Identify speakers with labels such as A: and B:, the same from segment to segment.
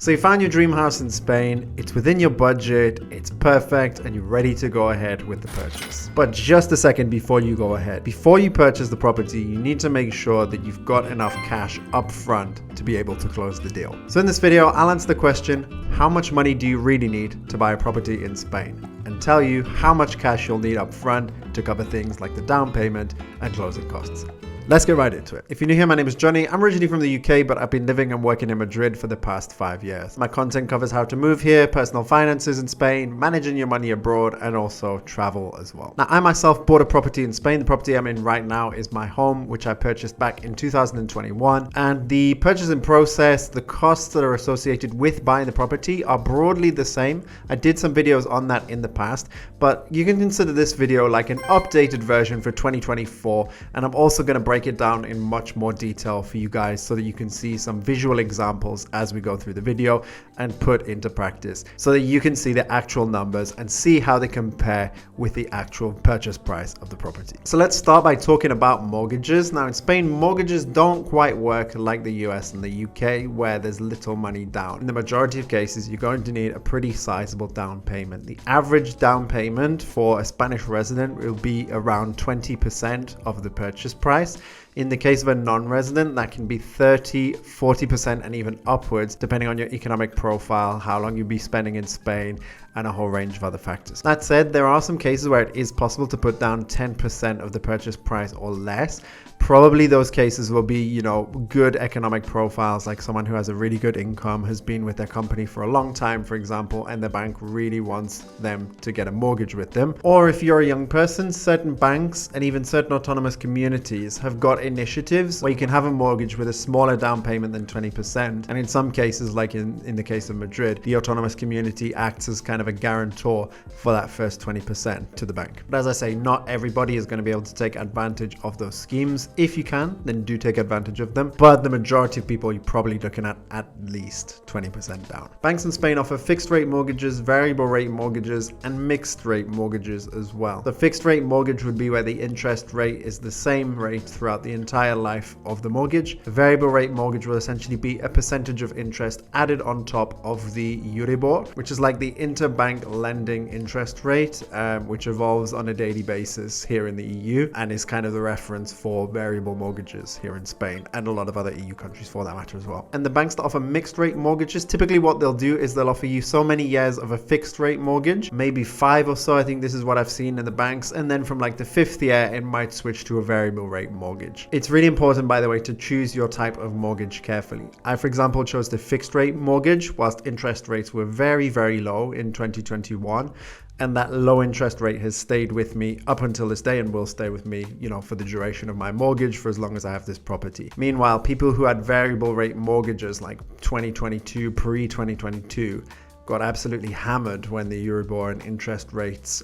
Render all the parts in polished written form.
A: So you found your dream house in Spain, it's within your budget, it's perfect, and you're ready to go ahead with the purchase. But just a second before you go ahead. Before you purchase the property, you need to make sure that you've got enough cash up front to be able to close the deal. So in this video, I'll answer the question, how much money do you really need to buy a property in Spain? And tell you how much cash you'll need up front to cover things like the down payment and closing costs. Let's get right into it. If you're new here, my name is Jonny. I'm originally from the UK, but I've been living and working in Madrid for the past 5 years. My content covers how to move here, personal finances in Spain, managing your money abroad, and also travel as well. Now, I myself bought a property in Spain. The property I'm in right now is my home, which I purchased back in 2021. And the purchasing process, the costs that are associated with buying the property are broadly the same. I did some videos on that in the past, but you can consider this video like an updated version for 2024. And I'm also going to break it down in much more detail for you guys so that you can see some visual examples as we go through the video and put into practice so that you can see the actual numbers and see how they compare with the actual purchase price of the property. So let's start by talking about mortgages. Now in Spain, mortgages don't quite work like the US and the UK where there's little money down. In the majority of cases, you're going to need a pretty sizable down payment. The average down payment for a Spanish resident will be around 20% of the purchase price. In the case of a non-resident, that can be 30, 40% and even upwards, depending on your economic profile, how long you'll be spending in Spain, and a whole range of other factors. That said, there are some cases where it is possible to put down 10% of the purchase price or less. Probably those cases will be, good economic profiles, like someone who has a really good income, has been with their company for a long time, for example, and the bank really wants them to get a mortgage with them. Or if you're a young person, certain banks and even certain autonomous communities have got initiatives where you can have a mortgage with a smaller down payment than 20%. And in some cases, like in the case of Madrid, the autonomous community acts as kind of a guarantor for that first 20% to the bank. But as I say, not everybody is going to be able to take advantage of those schemes. If you can, then do take advantage of them. But the majority of people, you're probably looking at least 20% down. Banks in Spain offer fixed rate mortgages, variable rate mortgages, and mixed rate mortgages as well. The fixed rate mortgage would be where the interest rate is the same rate throughout the entire life of the mortgage. The variable rate mortgage will essentially be a percentage of interest added on top of the Euribor, which is like the interbank lending interest rate, which evolves on a daily basis here in the EU and is kind of the reference for variable mortgages here in Spain and a lot of other EU countries for that matter as well. And the banks that offer mixed rate mortgages, typically what they'll do is they'll offer you so many years of a fixed rate mortgage, maybe 5 or so. I think this is what I've seen in the banks. And then from like the 5th year, it might switch to a variable rate mortgage. It's really important, by the way, to choose your type of mortgage carefully. I, for example, chose the fixed rate mortgage whilst interest rates were very, very low in 2021. And that low interest rate has stayed with me up until this day and will stay with me, for the duration of my mortgage for as long as I have this property. Meanwhile, people who had variable rate mortgages like 2022, pre-2022, got absolutely hammered when the Euribor and interest rates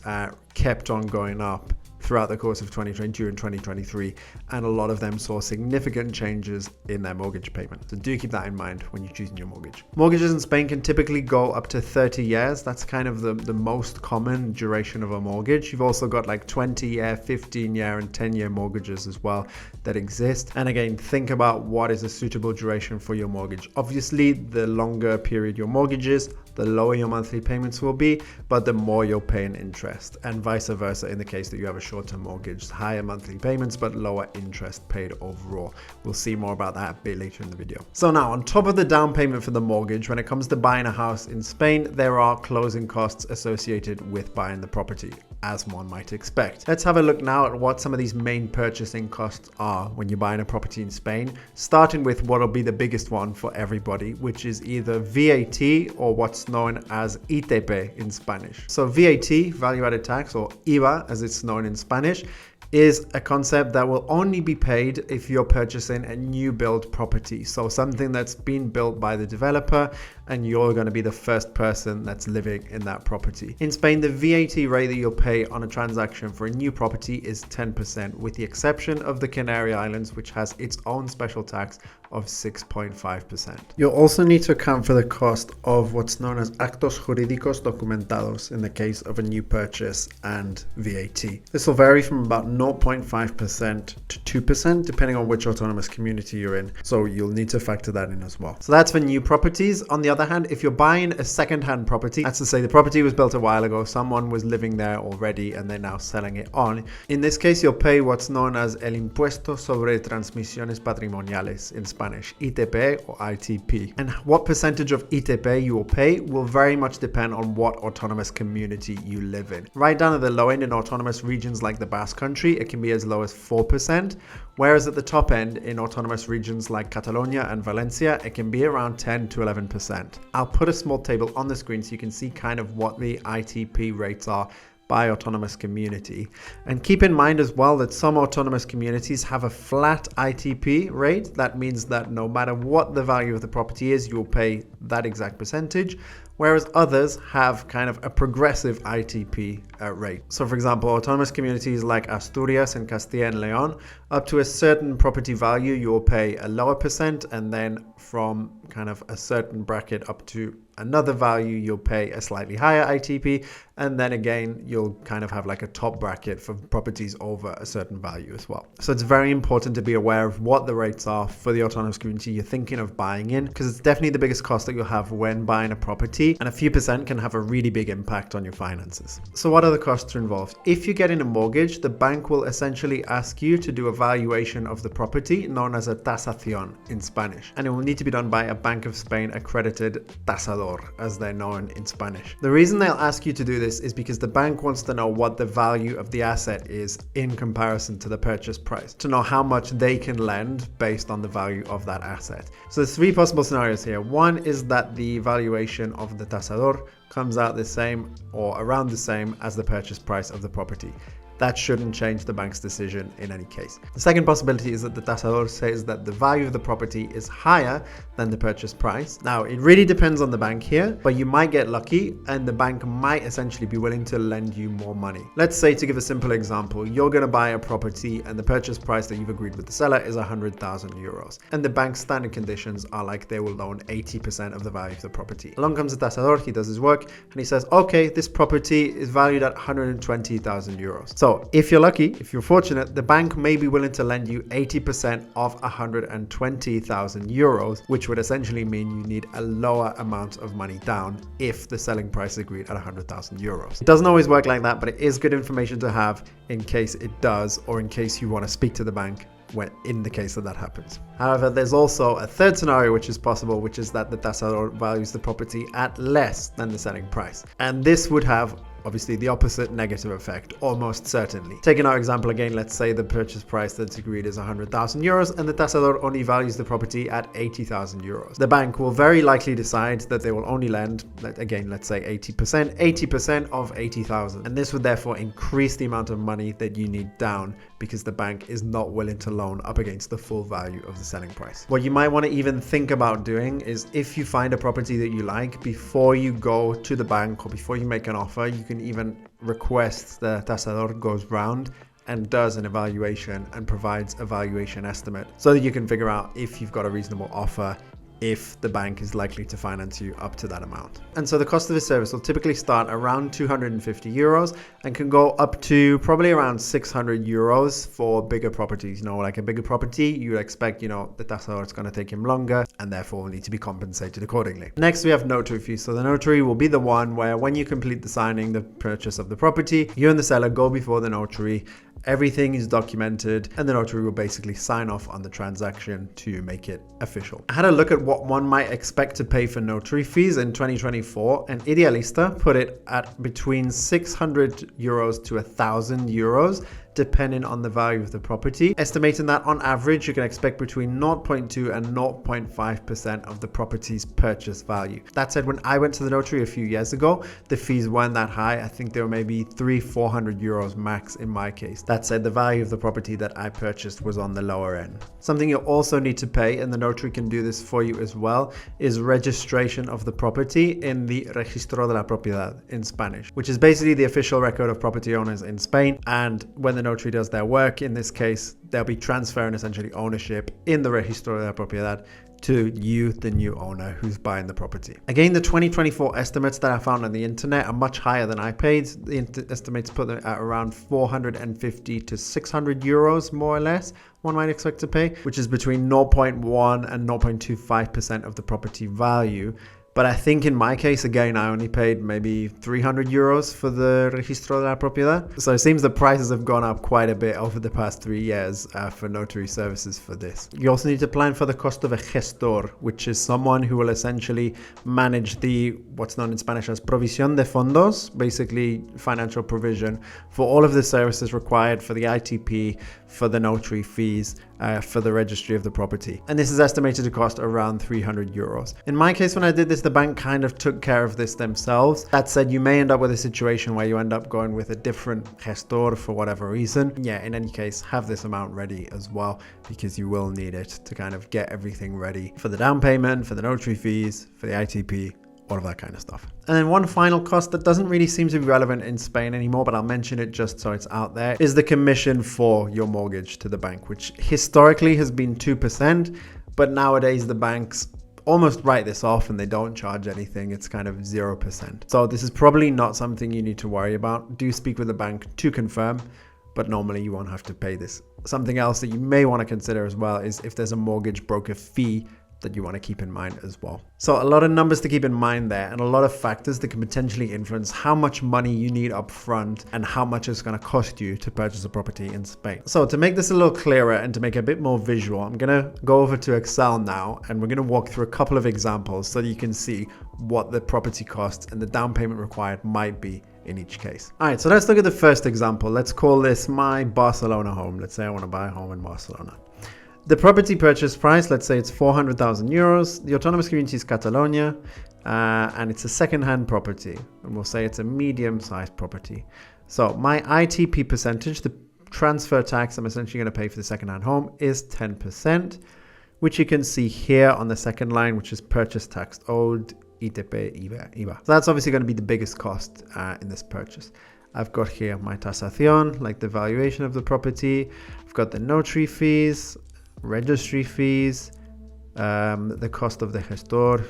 A: kept on going up throughout the course of 2022 and 2023, and a lot of them saw significant changes in their mortgage payment. So do keep that in mind when you're choosing your mortgage. Mortgages in Spain can typically go up to 30 years. That's kind of the most common duration of a mortgage. You've also got like 20-year, 15-year, and 10-year mortgages as well that exist. And again, think about what is a suitable duration for your mortgage. Obviously, the longer period your mortgage is, the lower your monthly payments will be, but the more you'll pay in interest, and vice versa in the case that you have a short-term mortgage, higher monthly payments but lower interest paid overall. We'll see more about that a bit later in the video. So now, on top of the down payment for the mortgage, when it comes to buying a house in Spain, there are closing costs associated with buying the property, as one might expect. Let's have a look now at what some of these main purchasing costs are when you're buying a property in Spain, starting with what will be the biggest one for everybody, which is either VAT or what's known as ITP in Spanish. So VAT, value-added tax, or IVA as it's known in Spanish, is a concept that will only be paid if you're purchasing a new build property. So something that's been built by the developer and you're going to be the first person that's living in that property. In Spain, the VAT rate that you'll pay on a transaction for a new property is 10%, with the exception of the Canary Islands, which has its own special tax of 6.5%. You'll also need to account for the cost of what's known as actos jurídicos documentados in the case of a new purchase and VAT. This will vary from about 0.5% to 2% depending on which autonomous community you're in, so you'll need to factor that in as well. So that's for new properties. On the other hand, if you're buying a second-hand property, that's to say the property was built a while ago, someone was living there already and they're now selling it on, in this case you'll pay what's known as el impuesto sobre transmisiones patrimoniales in Spanish, ITP or ITP. And what percentage of ITP you will pay will very much depend on what autonomous community you live in. Right down at the low end in autonomous regions like the Basque Country, it can be as low as 4%, whereas at the top end in autonomous regions like Catalonia and Valencia, it can be around 10 to 11%. I'll put a small table on the screen so you can see kind of what the ITP rates are by autonomous community. And keep in mind as well that some autonomous communities have a flat ITP rate. That means that no matter what the value of the property is, you'll pay that exact percentage, whereas others have kind of a progressive ITP rate. So for example, autonomous communities like Asturias and Castilla and León, up to a certain property value, you'll pay a lower percent, and then from kind of a certain bracket up to another value, you'll pay a slightly higher ITP, and then again, you'll kind of have like a top bracket for properties over a certain value as well. So it's very important to be aware of what the rates are for the autonomous community you're thinking of buying in, because it's definitely the biggest cost that you'll have when buying a property, and a few percent can have a really big impact on your finances. So what are the costs involved? If you're getting a mortgage, the bank will essentially ask you to do a valuation of the property known as a tasación in Spanish, and it will need to be done by a Bank of Spain accredited tasador, as they're known in Spanish. The reason they'll ask you to do this is because the bank wants to know what the value of the asset is in comparison to the purchase price, to know how much they can lend based on the value of that asset. So there's three possible scenarios here. One is that the valuation of the tasador comes out the same or around the same as the purchase price of the property. That shouldn't change the bank's decision in any case. The second possibility is that the tasador says that the value of the property is higher than the purchase price. Now, it really depends on the bank here, but you might get lucky and the bank might essentially be willing to lend you more money. Let's say, to give a simple example, you're going to buy a property and the purchase price that you've agreed with the seller is 100,000 euros. And the bank's standard conditions are like they will loan 80% of the value of the property. Along comes the tasador, he does his work and he says, okay, this property is valued at 120,000 euros. So if you're lucky, if you're fortunate, the bank may be willing to lend you 80% of 120,000 euros, which would essentially mean you need a lower amount of money down if the selling price agreed at 100,000 euros. It doesn't always work like that, but it is good information to have in case it does, or in case you want to speak to the bank when in the case that happens. However, there's also a third scenario which is possible, which is that the tasador values the property at less than the selling price. And this would have obviously the opposite negative effect, almost certainly. Taking our example again, let's say the purchase price that's agreed is 100,000 euros and the tasador only values the property at 80,000 euros. The bank will very likely decide that they will only lend, again, let's say 80% of 80,000. And this would therefore increase the amount of money that you need down because the bank is not willing to loan up against the full value of the selling price. What you might want to even think about doing is, if you find a property that you like, before you go to the bank or before you make an offer, you can even request the tasador goes round and does an evaluation and provides a valuation estimate so that you can figure out if you've got a reasonable offer, if the bank is likely to finance you up to that amount. And so the cost of this service will typically start around 250 euros and can go up to probably around 600 euros for bigger properties. You know, like a bigger property, you would expect, you know, the tasador is going to take him longer and therefore will need to be compensated accordingly. Next, we have notary fees. So the notary will be the one where when you complete the signing, the purchase of the property, you and the seller go before the notary. Everything is documented and the notary will basically sign off on the transaction to make it official. I had a look at what one might expect to pay for notary fees in 2024, and Idealista put it at between 600 euros to 1,000 euros depending on the value of the property, estimating that on average you can expect between 0.2 and 0.5% of the property's purchase value. That said, when I went to the notary a few years ago, the fees weren't that high. I think they were maybe 300-400 euros max in my case. That said, the value of the property that I purchased was on the lower end. Something you also need to pay, and the notary can do this for you as well, is registration of the property in the Registro de la Propiedad in Spanish, which is basically the official record of property owners in Spain. And when the the notary does their work, in this case, they'll be transferring essentially ownership in the registro de la propiedad to you, the new owner who's buying the property. Again, the 2024 estimates that I found on the internet are much higher than I paid. The estimates put them at around 450 to 600 euros, more or less, one might expect to pay, which is between 0.1 and 0.25% of the property value. But I think in my case, again, I only paid maybe 300 euros for the registro de la propiedad. So it seems the prices have gone up quite a bit over the past 3 years for notary services for this. You also need to plan for the cost of a gestor, which is someone who will essentially manage the, what's known in Spanish as provisión de fondos, basically financial provision for all of the services required for the ITP, for the notary fees, for the registry of the property. And this is estimated to cost around 300 euros. In my case, when I did this, the bank kind of took care of this themselves. That said, you may end up with a situation where you end up going with a different gestor for whatever reason. Yeah, in any case, have this amount ready as well, because you will need it to kind of get everything ready for the down payment, for the notary fees, for the ITP, all of that kind of stuff. And then one final cost that doesn't really seem to be relevant in Spain anymore, but I'll mention it just so it's out there, is the commission for your mortgage to the bank, which historically has been 2%, but nowadays the banks almost write this off and they don't charge anything. It's kind of 0%. So this is probably not something you need to worry about. Do speak with the bank to confirm, but normally you won't have to pay this. Something else that you may want to consider as well is if there's a mortgage broker fee that you want to keep in mind as well. So a lot of numbers to keep in mind there, and a lot of factors that can potentially influence how much money you need up front and how much it's going to cost you to purchase a property in Spain. So to make this a little clearer and to make it a bit more visual, I'm going to go over to Excel now, and we're going to walk through a couple of examples so that you can see what the property costs and the down payment required might be in each case. All right, so let's look at the first example. Let's call this my Barcelona home. Let's say I want to buy a home in Barcelona. The property purchase price, let's say it's 400,000 euros. The autonomous community is Catalonia, and it's a second-hand property. And we'll say it's a medium-sized property. So my ITP percentage, the transfer tax I'm essentially going to pay for the second-hand home, is 10%, which you can see here on the second line, which is purchase tax owed, ITP, IVA. So that's obviously going to be the biggest cost in this purchase. I've got here my tasación, like the valuation of the property. I've got the notary fees, registry fees, the cost of the gestor,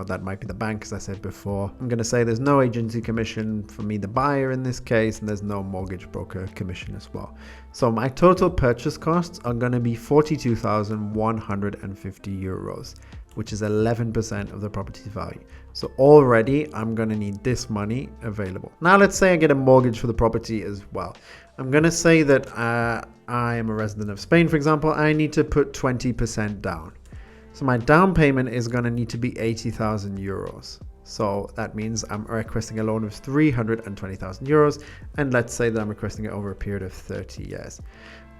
A: that might be the bank, as I said before. I'm going to say there's no agency commission for me, the buyer in this case, and there's no mortgage broker commission as well. So my total purchase costs are going to be 42,150 euros, which is 11% of the property value. So already I'm going to need this money available. Now let's say I get a mortgage for the property as well. I'm going to say that I am a resident of Spain, for example. I need to put 20% down. So my down payment is going to need to be 80,000 euros. So that means I'm requesting a loan of 320,000 euros. And let's say that I'm requesting it over a period of 30 years.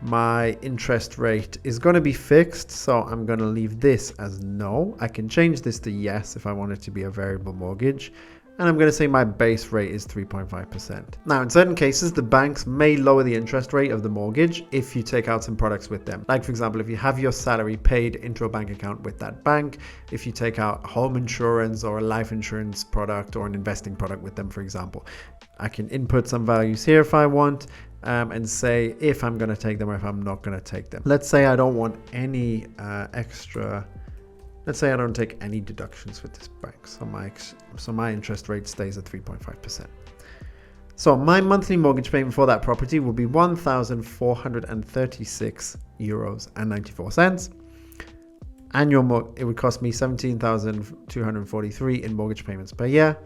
A: My interest rate is going to be fixed, so I'm going to leave this as no. I can change this to yes if I want it to be a variable mortgage. And I'm going to say my base rate is 3.5%. Now, in certain cases, the banks may lower the interest rate of the mortgage if you take out some products with them. Like, for example, if you have your salary paid into a bank account with that bank, if you take out home insurance or a life insurance product or an investing product with them, for example. I can input some values here if I want, and say if I'm going to take them or if I'm not going to take them. Let's say I don't want any let's say I don't take any deductions with this bank. So my interest rate stays at 3.5%. So my monthly mortgage payment for that property will be 1,436 euros and 94 cents. It would cost me 17,243 in mortgage payments per year.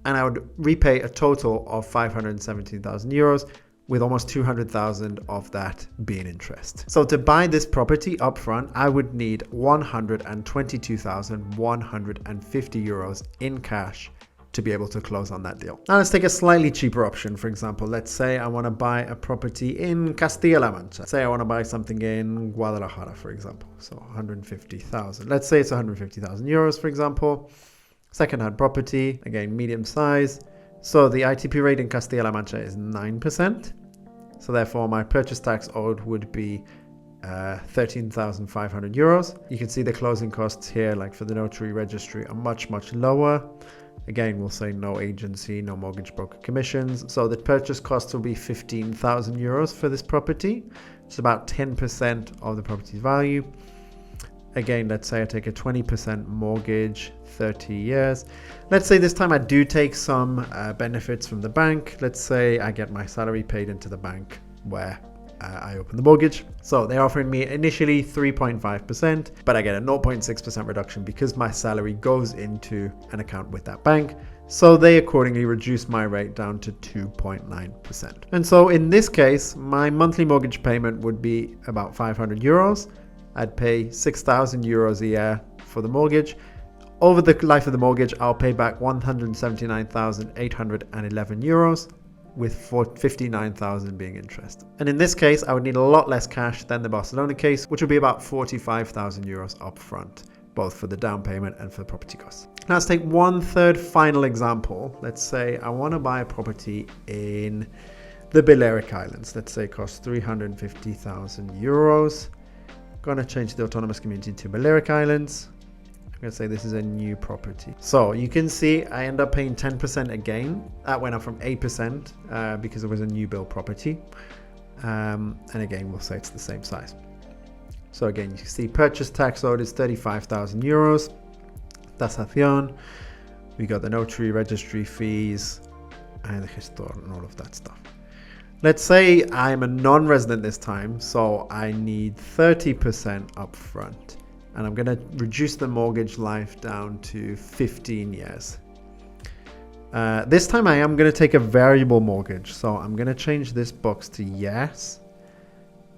A: And I would repay a total of 517,000 euros, with almost 200,000 of that being interest. So to buy this property upfront, I would need 122,150 euros in cash to be able to close on that deal. Now let's take a slightly cheaper option. For example, let's say I want to buy a property in Castilla-La Mancha. Say I want to buy something in Guadalajara, for example. So 150,000. Let's say it's 150,000 euros, for example. Second-hand property, again, medium size. So the ITP rate in Castilla-La Mancha is 9%. So therefore my purchase tax owed would be 13,500 euros. You can see the closing costs here, like for the notary registry, are much, much lower. Again, we'll say no agency, no mortgage broker commissions. So the purchase cost will be 15,000 euros for this property. It's about 10% of the property's value. Again, let's say I take a 20% mortgage, 30 years. Let's say this time I do take some benefits from the bank. Let's say I get my salary paid into the bank where I open the mortgage. So they're offering me initially 3.5%, but I get a 0.6% reduction because my salary goes into an account with that bank. So they accordingly reduce my rate down to 2.9%. And so in this case, my monthly mortgage payment would be about 500 euros. I'd pay 6,000 euros a year for the mortgage. Over the life of the mortgage, I'll pay back 179,811 euros, with 59,000 being interest. And in this case, I would need a lot less cash than the Barcelona case, which would be about 45,000 euros upfront, both for the down payment and for the property costs. Now let's take one third final example. Let's say I want to buy a property in the Balearic Islands. Let's say it costs 350,000 euros. Gonna change the autonomous community to Balearic Islands. I'm gonna say this is a new property. So you can see I end up paying 10% again. That went up from 8% because it was a new build property. And again, we'll say it's the same size. So again, you can see purchase tax owed is 35,000 euros. Tasación. We got the notary, registry fees, and the gestor and all of that stuff. Let's say I'm a non-resident this time, so I need 30% upfront, and I'm going to reduce the mortgage life down to 15 years. This time I am going to take a variable mortgage, so I'm going to change this box to yes.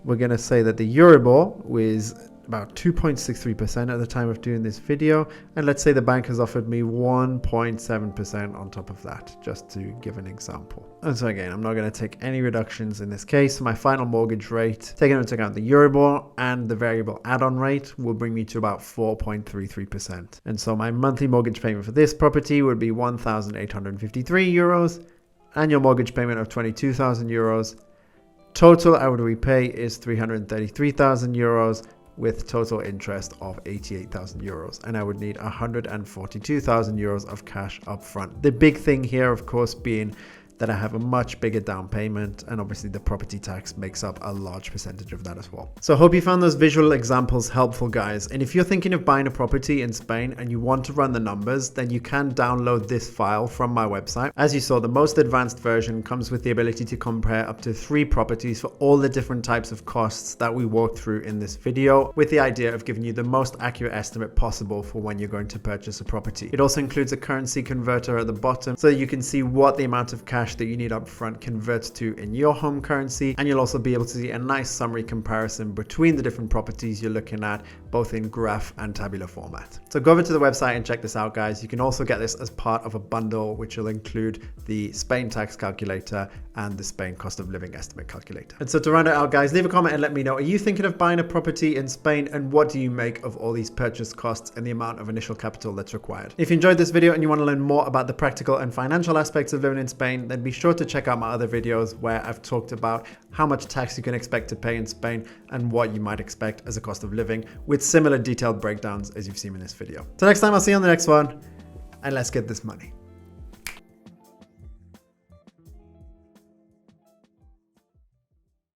A: We're going to say that the Euribor was about 2.63% at the time of doing this video, and let's say the bank has offered me 1.7% on top of that, just to give an example. And so again, I'm not going to take any reductions in this case. My final mortgage rate, taking into account the Euribor and the variable add-on rate, will bring me to about 4.33%. And so my monthly mortgage payment for this property would be 1,853 euros, annual mortgage payment of 22,000 euros. Total I would repay is 333,000 euros, with total interest of 88,000 euros, and I would need 142,000 euros of cash up front. The big thing here, of course, being that I have a much bigger down payment, and obviously the property tax makes up a large percentage of that as well. So I hope you found those visual examples helpful, guys. And if you're thinking of buying a property in Spain and you want to run the numbers, then you can download this file from my website. As you saw, the most advanced version comes with the ability to compare up to 3 properties for all the different types of costs that we walked through in this video, with the idea of giving you the most accurate estimate possible for when you're going to purchase a property. It also includes a currency converter at the bottom, so you can see what the amount of cash that you need up front converts to in your home currency, and you'll also be able to see a nice summary comparison between the different properties you're looking at, both in graph and tabular format. So go over to the website and check this out, guys. You can also get this as part of a bundle which will include the Spain tax calculator and the Spain cost of living estimate calculator. And so to round it out, guys, leave a comment and let me know, are you thinking of buying a property in Spain, and what do you make of all these purchase costs and the amount of initial capital that's required? If you enjoyed this video and you want to learn more about the practical and financial aspects of living in Spain, then be sure to check out my other videos where I've talked about how much tax you can expect to pay in Spain and what you might expect as a cost of living, with similar detailed breakdowns as you've seen in this video. So next time, I'll see you on the next one, and let's get this money.